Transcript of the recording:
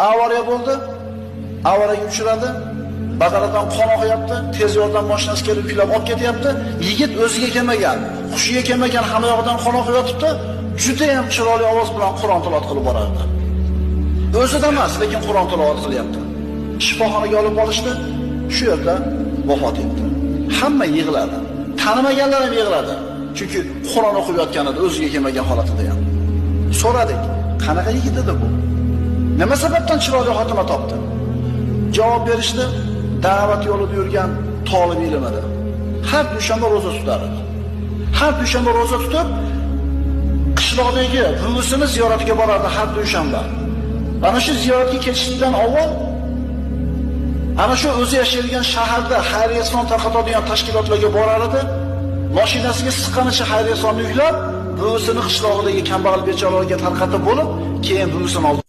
Avariya bo'ldi. Avariyaga uchradi. Badanadan qon oqyapti. Tez yordam mashinasi kelib yuklab olib ketyapti. Yigit o'ziga kelmagan, hushiga kelmagan, hamma yoqdan qon oqyotibdi. Juda ham chiroyli ovoz bilan Qur'on tilovat qilib borardi. O'zida emas, lekin Qur'on tilovat qilyapti. Shifoxonaga olib borishdi. Shu yerda vafot etdi. Hamma yig'ladi. Tanimaganlar ham yig'ladi. Chunki Qur'on o'qib yotgan edi, o'ziga kelmagan holatida ham. So'radik, qanaqa yigit edi bu? Nima sababdan chiroyli xotima topdi? Javob berishdi, da'vat yo'lida yurgan talib ilm edi. Har dushanba roza tutar edi. Har dushanba roza tutib, qishloqdagi buvisini ziyoratiga borardi har dushanba. Ana shu ziyoratga ketishdan avval ana shu o'zi yashaydigan shaharda xayriya son tarqatadigan tashkilotlarga borar edi. Mashinasiga siqqanicha xayriya sonni yuklab, buvisini qishlog'idagi kambag'al bechoralarga tarqatib bo'lib, keyin buvisini oldiga